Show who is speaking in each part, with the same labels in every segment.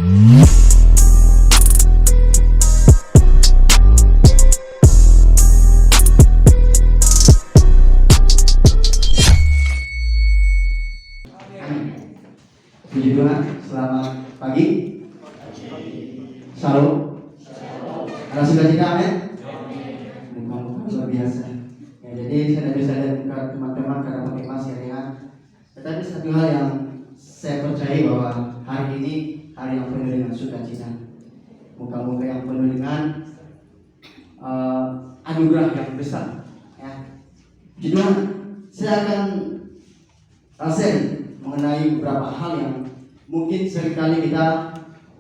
Speaker 1: Puji Tuhan, selamat pagi. Shalom. Ada sukacita, amin. Luar biasa. Ya, jadi saya bisa lihat teman-teman karena pakai masker ya. Tetapi satu hal yang saya percaya bahwa hari ini hari yang penuh dengan sukacita. Muka-muka yang penuh dengan anugerah yang besar. Ya. Puji Tuhan, saya akan share mengenai beberapa hal yang mungkin seringkali kita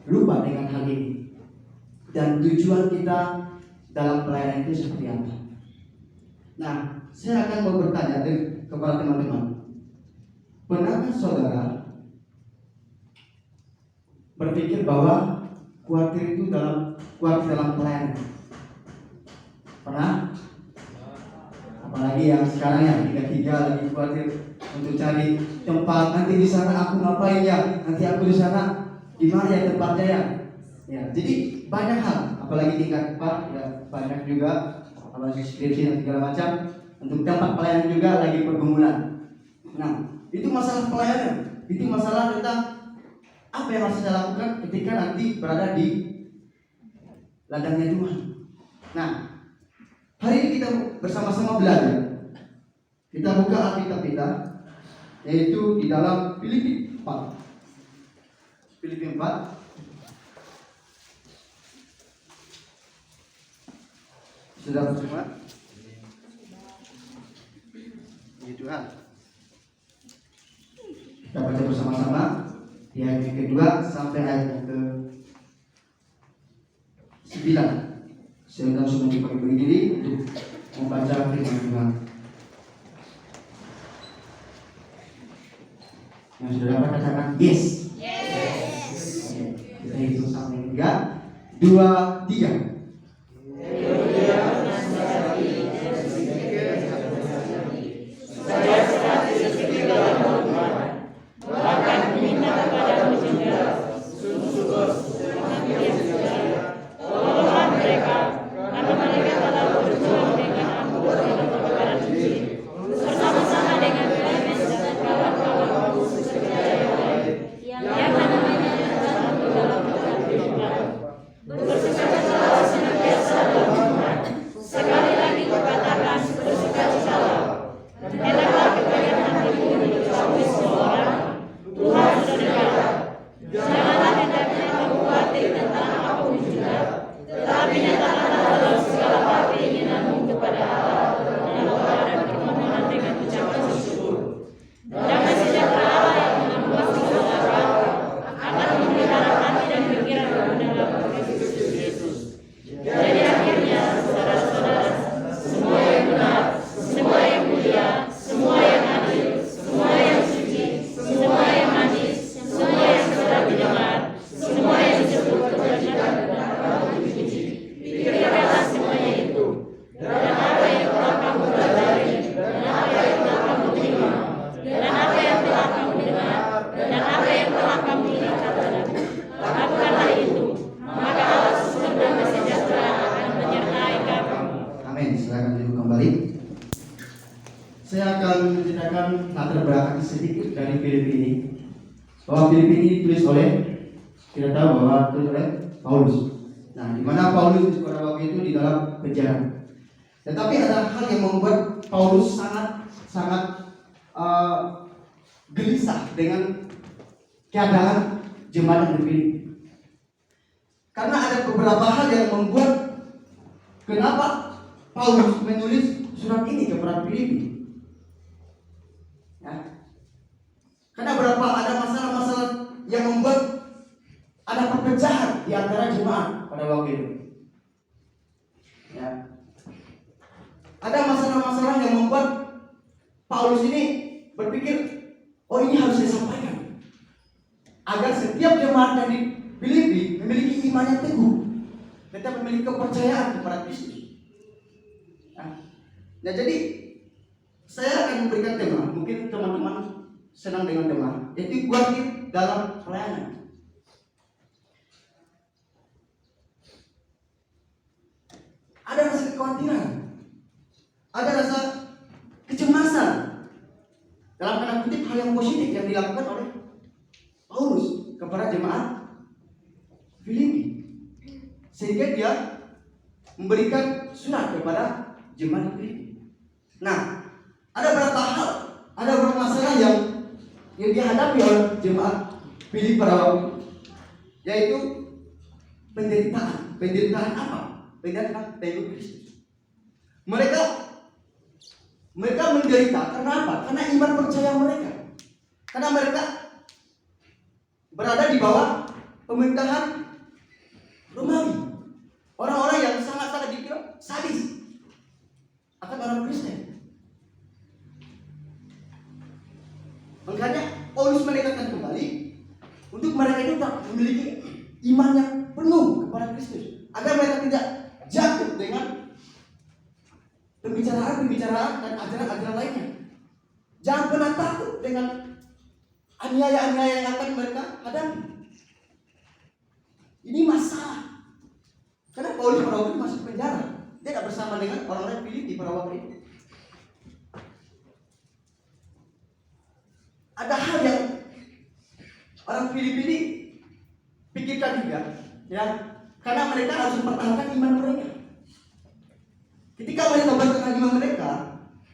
Speaker 1: lupa dengan hal ini dan tujuan kita dalam pelayanan itu seperti apa. Nah, saya akan mau bertanya kepada teman-teman, pernahkah saudara berpikir bahwa khawatir itu dalam pelayanan? Pernah? Apalagi yang sekarang ya tiga lagi khawatir untuk cari tempat, nanti di sana aku ngapain ya, nanti aku di sana gimana ya tempatnya ya. Ya, jadi banyak hal, apalagi tingkat 4 ya banyak juga, apalagi skripsi dan segala macam. Untuk tempat pelayanan juga lagi pergumulan. Nah, itu masalah pelayanan, itu masalah tentang apa yang harus saya lakukan ketika nanti berada di ladangnya Tuhan. Nah, hari ini kita bersama-sama belajar. Kita buka Alkitab kita, yaitu di dalam Filipi 4. Filipi 4. Sudah bersama? Puji Tuhan. Kita baca bersama-sama di ayat yang kedua sampai ayat yang ke-9. Saya langsung berdiri diri untuk membaca firman Tuhan. Yang sudah dapat katakan yes. Yes. Kita hitung sampai 3, 2, 3. Saya akan menceritakan latar belakang sedikit dari Filipi ini. Bahwa Filipi ini ditulis oleh, kita tahu bahwa ditulis oleh Paulus. Nah, di mana Paulus pada waktu itu di dalam penjara. Tetapi ada hal yang membuat Paulus sangat gelisah dengan keadaan jemaat di Filipi. Karena ada beberapa hal yang membuat kenapa Paulus menulis surat ini kepada Filipi. Ya. Karena ada masalah-masalah yang membuat ada perpecahan di antara jemaat pada waktu itu. Ya. Ada masalah-masalah yang membuat Paulus ini berpikir, oh ini harus disampaikan agar setiap jemaat yang di Filipi memiliki iman yang teguh, tetap memiliki kepercayaan kepada Kristus. Nah, jadi saya akan memberikan tema, mungkin teman-teman senang dengan tema, yaitu khawatir dalam pelayanan. kekhawatiran, ada rasa kecemasan. Dalam tanda kutip hal yang positif yang dilakukan oleh Paulus kepada jemaat Filipi, sehingga dia memberikan surat kepada jemaat Filipi. Nah, ada beberapa hal, ada beberapa masalah yang dihadapi oleh jemaat Filipi pada waktu itu, yaitu penderitaan. Penderitaan apa? Penderitaan pengikut Kristus. Mereka menderita karena apa? Karena iman percaya mereka. Karena mereka berada di bawah pemerintahan Romawi. Orang-orang yang sangat-sangat dikira sadis akan orang Kristen. Makanya Paulus menekankan kembali untuk mereka itu tak memiliki iman yang penuh kepada Kristus, agar mereka tidak jatuh dengan pembicaraan dan ajaran-ajaran lainnya. Jangan pernah takut dengan aniaya-aniaya yang akan mereka hadapi. Ini masalah. Karena Paulus pada waktu itu masuk penjara. Dia tidak bersama dengan orang-orang Filipi pada waktu itu. Ada hal yang orang Filipi ini pikirkan juga, ya, karena mereka harus mempertahankan iman mereka. Ketika mereka mempertahankan iman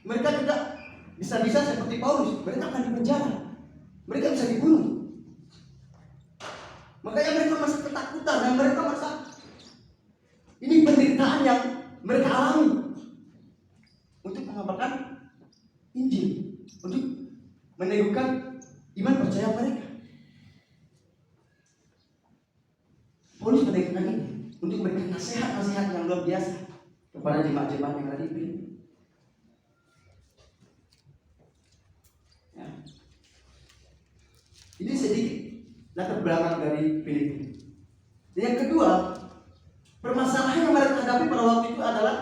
Speaker 1: mereka tidak bisa-bisa seperti Paulus, mereka akan dipenjara, mereka bisa dibunuh. Makanya mereka merasa ketakutan dan mereka merasa ini penderitaan yang mereka alami untuk mengabarkan Injil, untuk meneguhkan iman percaya mereka. Paulus menekankan ini untuk memberikan nasihat-nasihat yang luar biasa kepada jemaat-jemaat yang ada di Filipi. Ya. Ini sedikit latar belakang dari Filipi. Yang kedua, permasalahan yang mereka hadapi pada waktu itu adalah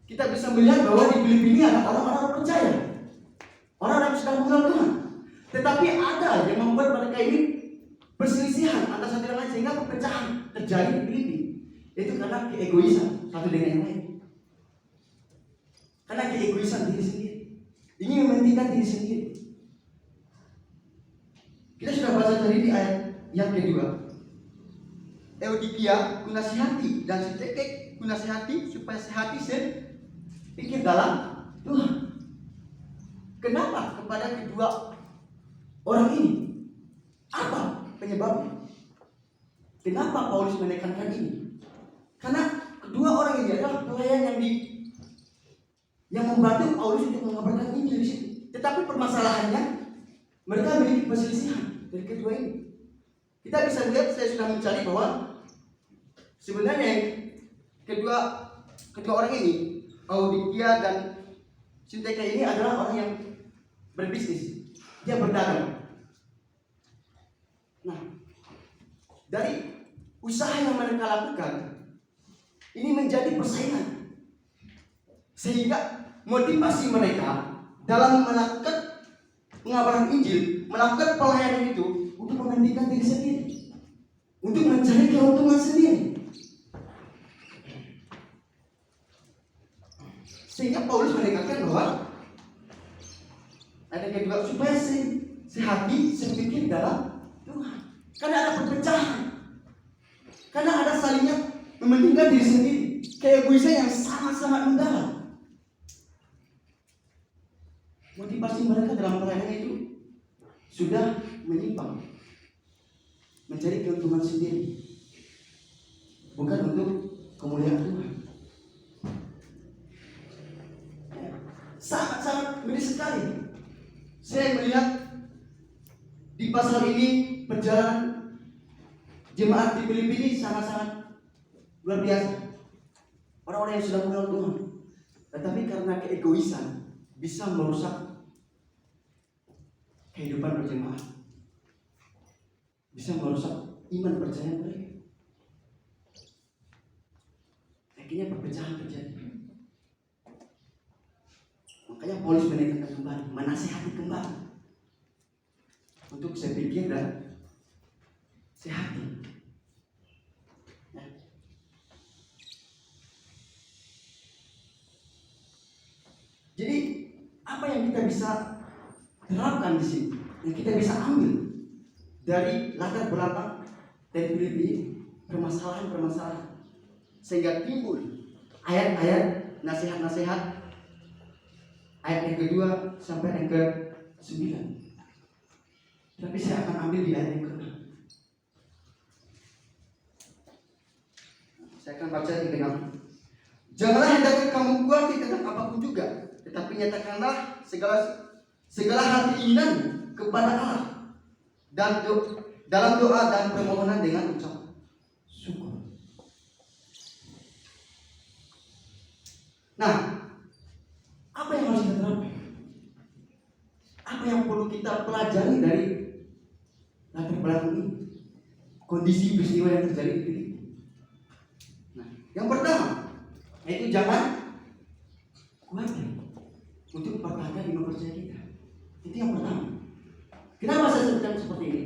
Speaker 1: kita bisa melihat bahwa di Filipi ini ada orang-orang percaya, orang yang sudah mengenal Tuhan, tetapi ada yang membuat mereka ini perselisihan antara satu dan lain sehingga perpecahan terjadi di Filipi. Itu karena keegoisan satu dengan yang lain. Karena keegoisan diri sendiri, ingin mementingkan diri sendiri. Kita sudah baca tadi di ayat yang kedua. Eudikia kunasihati dan Sinteke kunasihati supaya sehati sepikir dalam Tuhan. Kenapa kepada kedua orang ini? Apa penyebabnya? Kenapa Paulus menekankan ini? Karena kedua orang ini adalah pelayan yang membantu Paulus untuk mengabarkan Injil di situ. Tetapi permasalahannya mereka memiliki perselisihan dari kedua ini. Kita bisa lihat, saya sudah mencari bahwa sebenarnya kedua orang ini, Eudikia dan Sinteke ini adalah orang yang berbisnis, dia berdagang. Nah, dari usaha yang mereka lakukan ini menjadi persaingan, sehingga motivasi mereka dalam melakukan pengabaran Injil, melakukan pelayanan itu untuk mementingkan diri sendiri, untuk mencari keuntungan sendiri. Sehingga Paulus menekankan bahwa ada kedua, supaya sehati sepikir dalam Tuhan. Karena ada perpecahan, karena ada salingnya mementingkan diri sendiri, keegoisan yang sangat-sangat mendalam. Motivasi mereka dalam pelayanan itu sudah menyimpang, mencari keuntungan sendiri, bukan untuk kemuliaan Tuhan. Sangat-sangat miris sekali. Saya melihat di pasal ini perjalanan jemaat di Filipi ini sangat-sangat luar biasa. Orang-orang yang sudah mengenal Tuhan, tetapi karena keegoisan bisa merusak kehidupan berjemaat, bisa merusak iman percaya mereka. Akhirnya perpecahan terjadi. Makanya Paulus menekankan kembali, menasihati kembali untuk saya pikir dan sehati. Ya. yang kita bisa terapkan di sini, yang kita bisa ambil dari latar belakang dari Filipi ini, permasalahan-permasalahan, sehingga timbul ayat-ayat nasihat-nasihat, ayat yang kedua sampai yang ke-9. Tapi saya akan ambil di ayat yang ke-6. Saya akan baca di ke-6. Janganlah hendaknya kamu kuati tentang apapun juga, tetapi nyatakanlah segala hati keinginan kepada Allah dan dalam doa dan permohonan dengan ucapan syukur. Nah, apa yang harus kita terapkan? Apa yang perlu kita pelajari dari latar belakang ini? Kondisi peristiwa yang terjadi di Filipi. Nah, yang pertama, yaitu jangan khawatir untuk mempertahankan iman percaya kita. Itu yang pertama. Kenapa saya sebutkan seperti ini?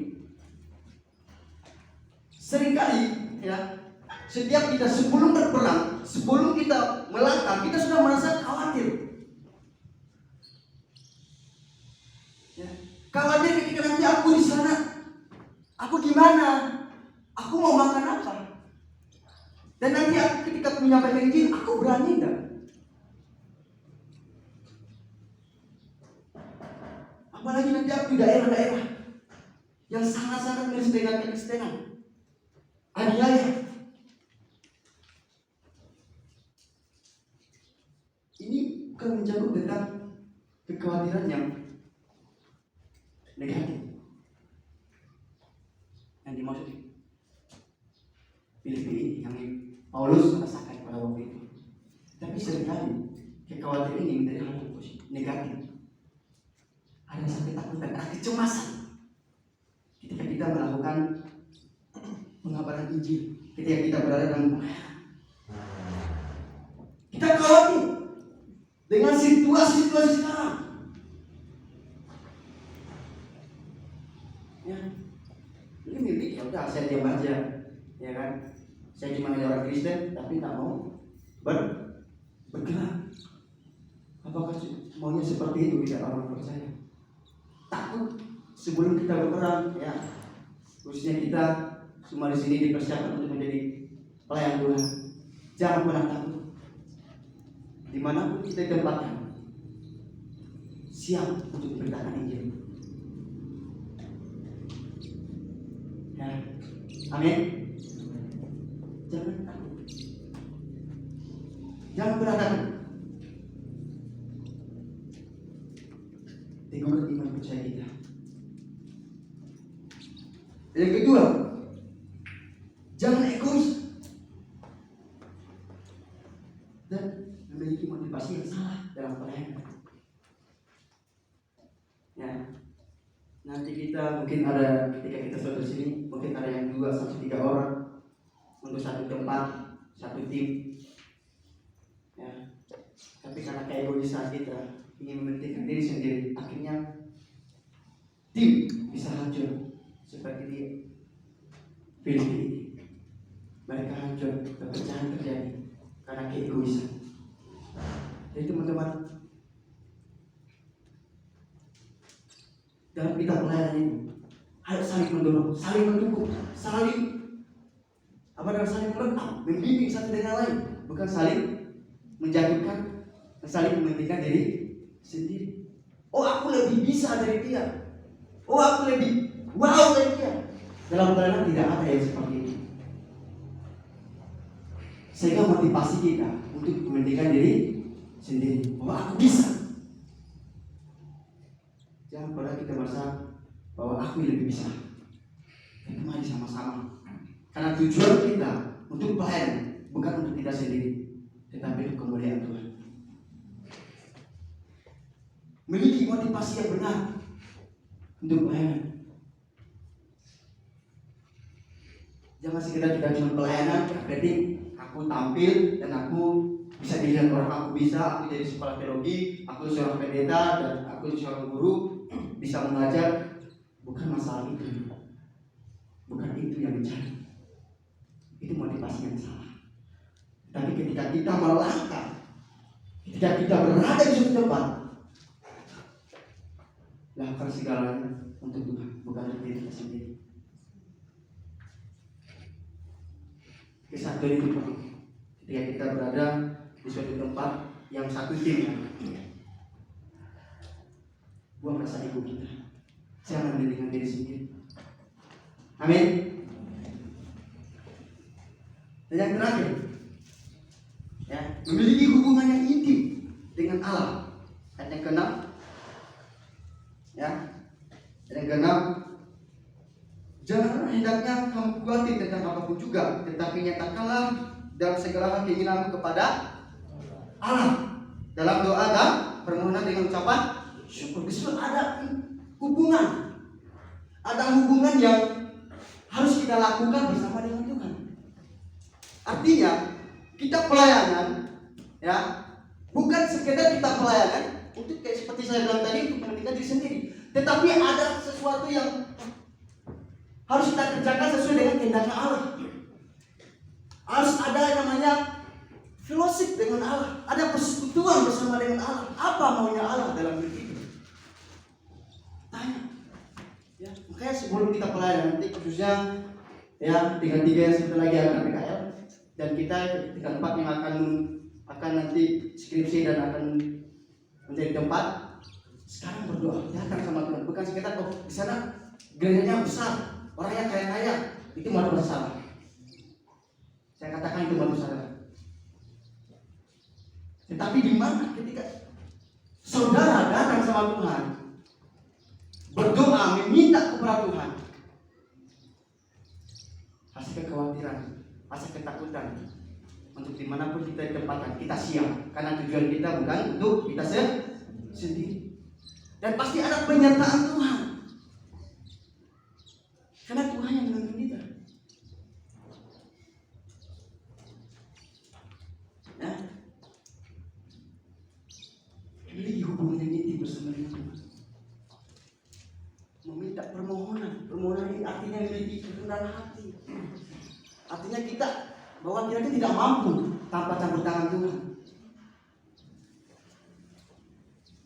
Speaker 1: Seringkali ya, setiap kita sebelum berperang, sebelum kita melangkah, kita sudah merasa khawatir. Ya, khawatir ketika nanti aku di sana, aku gimana? Aku mau makan apa? Dan nanti aku ketika menyampaikan Injil, aku berani enggak? Apalagi nanti aku di daerah-daerah yang sangat-sangat miris dengan kekristenan, aniaya. Ini bukan menjawab tentang kekhawatiran yang negatif. Yang dimaksud Filipi ini yang Paulus rasakan pada waktu itu. Tapi seringkali kekhawatiran ini menjadi hal yang negatif. Ada rasa ketakutan, ada kecemasan ketika kita melakukan pengabaran Injil, ketika kita berada dalam pelayanan. Kita khawatir dengan situasi-situasi sekarang. Ya, ini mimpi, ya udah saya diam aja, ya kan? Saya cuma hanya orang Kristen, tapi tak mau bergerak. Apakah maunya seperti itu tidak orang percaya? Takut sebelum kita berperang, ya. Khususnya kita semua di sini dipersiapkan untuk menjadi pelayan Tuhan. Jangan pernah takut. Dimanapun kita ditempatkan, siap untuk memberitakan Injil. Ya, amin. Jangan takut. Jangan pernah takut. Teguhkan iman percaya kita. Yang kedua, jangan egois dan memiliki motivasi yang salah dalam pelayanan. Ya, nanti kita mungkin ada ketika kita sudah di sini, mungkin ada yang 2-3 orang untuk satu tempat, satu tim. Ya, tapi karena keegoisan kita ingin mementingkan diri sendiri, akhirnya tim bisa hancur seperti di Filipi ini. Mereka hancur, perpecahan terjadi karena keegoisan. Jadi teman-teman, dalam kita pelayanan ini harus saling mendorong, saling mendukung, saling melengkapi, membimbing satu dengan lain, bukan saling menjatuhkan, saling mementingkan diri sendiri. Oh, aku lebih bisa dari dia. Oh, aku lebih wow dari dia. Dalam pelayanan tidak ada yang seperti itu. Sehingga motivasi kita untuk mementingkan diri sendiri. Oh, aku bisa. Jangan pernah kita merasa bahwa aku lebih bisa. Kita mari sama-sama. Karena tujuan kita untuk pelayanan bukan untuk kita sendiri, tetapi untuk kemuliaan Tuhan. Memiliki motivasi yang benar untuk pelayanan. Jangan sekedar kita cuma pelayanan, berarti aku tampil dan aku bisa dilihat orang, aku bisa, aku jadi sekolah teologi, aku seorang pendeta dan aku seorang guru, bisa mengajar. Bukan masalah itu. Bukan itu yang dicari. Itu motivasi yang salah. Tapi ketika kita melangkah, ketika kita berada di suatu tempat, lakukan segalanya untuk Tuhan, bukan untuk diri kita sendiri. Kisah itu Pak, ketika kita berada di suatu tempat yang satu tim, buang rasa ego kita, jangan dengan diri sendiri. Amin. Dan yang terakhir, ya, memiliki hubungan yang intim dengan Allah. Ayat yang ke-6, ya, ayat yang ke-6, jangan hendaknya kamu khawatir tentang apapun juga, tetapi nyatakanlah dalam segala hal keinginanmu kepada Allah dalam doa dan permohonan dengan ucapan syukur. Disitu ada hubungan yang harus kita lakukan bersama dengan Tuhan. Artinya kita pelayanan, ya, bukan sekedar kita pelayanan untuk kayak seperti saya bilang tadi untuk menentukan diri sendiri, tetapi ada sesuatu yang harus kita kerjakan sesuai dengan kehendaknya Allah. Harus ada yang namanya fellowship dengan Allah, ada persekutuan bersama dengan Allah. Apa maunya Allah dalam hidup kita? Tanya. Ya, makanya sebelum kita pelayanan nanti khususnya ya 3-3 yang sebentar lagi akan PKL, dan kita 3-4 yang akan nanti skripsi dan akan menjadi tempat. Sekarang berdoa, datang sama Tuhan, bukan sekedar di sana gerejanya besar, orangnya kaya-kaya, itu malah bersalah. Saya katakan itu malah bersalah. Tetapi di mana ketika saudara datang sama Tuhan, berdoa meminta kepada Tuhan, rasa kekhawatiran, rasa ketakutan untuk dimanapun kita ditempatkan, kita siap, karena tujuan kita bukan untuk kita sendiri. Dan pasti ada penyertaan Tuhan, karena Tuhan yang menuntun kita. Ya, memiliki hubungan yang intim bersama dengan Tuhan. Meminta permohonan ini artinya memiliki kerendahan hati. Artinya kita bahwa kita tidak mampu tanpa campur tangan Tuhan.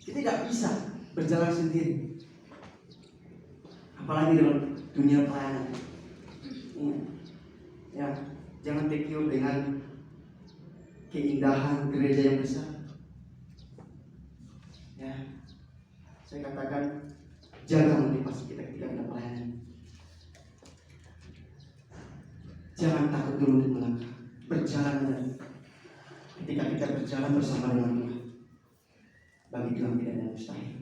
Speaker 1: Kita tidak bisa berjalan sendiri, apalagi dalam dunia pelayanan. Ya, jangan tergiur dengan keindahan gereja yang besar. Ya, saya katakan jaga motivasi kita ketika kita pelayanan. Jangan takut dulu untuk melangkah, berjalan. Ketika kita berjalan bersama dengan Tuhan, bagi Tuhan tidak ada mustahil.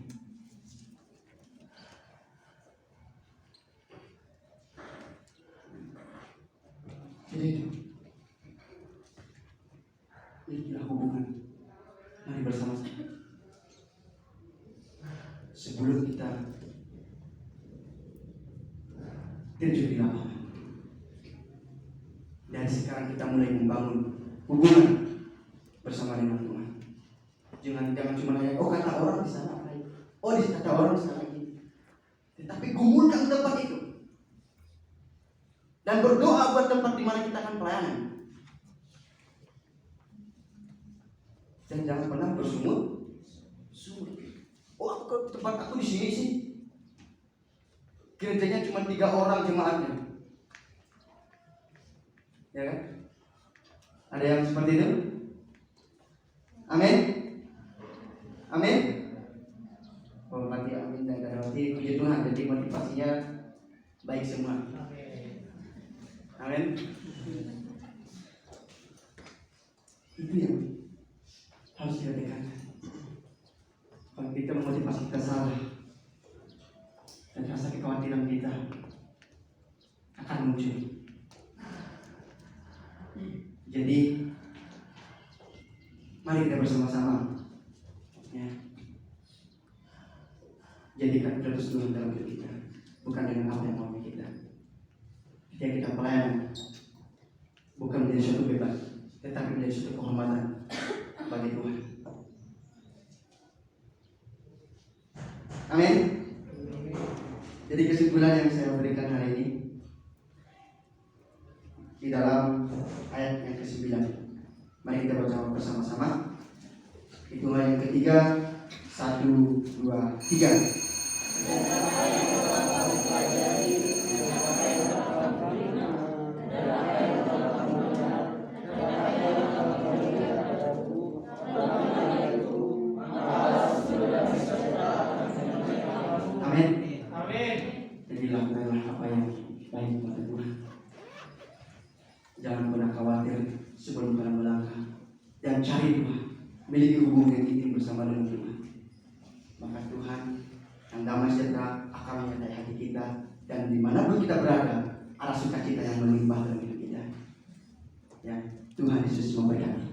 Speaker 1: Jadi itu, milikilah hubungan. Mari bersama-sama. Sebelum kita terjun di lapangan, dari sekarang kita mulai membangun hubungan bersama dengan Tuhan. Jangan cuma hanya kata orang di sana baik, kata orang di sana ini. Tetapi gumulkan tempat itu dan berdoa buat tempat di mana kita akan pelayanan. Dan jangan pernah bersumut. Tempat aku di sini sih. Gerejanya cuma 3 orang jemaatnya. Ya kan? Ada yang seperti itu? Amin. Amin. Oh, mati amin dan mati puji Tuhan. Jadi motivasinya baik semua. Amin. Itu yang harus kita tekankan. Kalau kita memotivasi kita salah, dan rasa kekhawatiran kita akan muncul. Jadi mari kita bersama-sama, ya, jadikan prioritas Tuhan dalam hidup kita, bukan dengan apa yang mau kita. Ketika kita pelayanan, bukan menjadi suatu beban, tetapi menjadi suatu kehormatan bagi Tuhan. Amin. Jadi kesimpulan yang saya berikan hari ini di dalam ayat yang ke-9. Mari kita baca bersama-sama. Hitungan yang ketiga, 1, 2, 3. Amin.
Speaker 2: Amin.
Speaker 1: Jadi lakukanlah apa yang baik kepada Tuhan. Jangan pernah khawatir sebelum kalian melangkah. Dan cari Tuhan, miliki hubungan yang intim bersama dengan Tuhan. Maka Tuhan yang damai sejahtera akan menyertai hati kita, dan dimanapun kita berada, ada sukacita yang melimpah dalam hidup kita. Ya, Tuhan Yesus memberkati.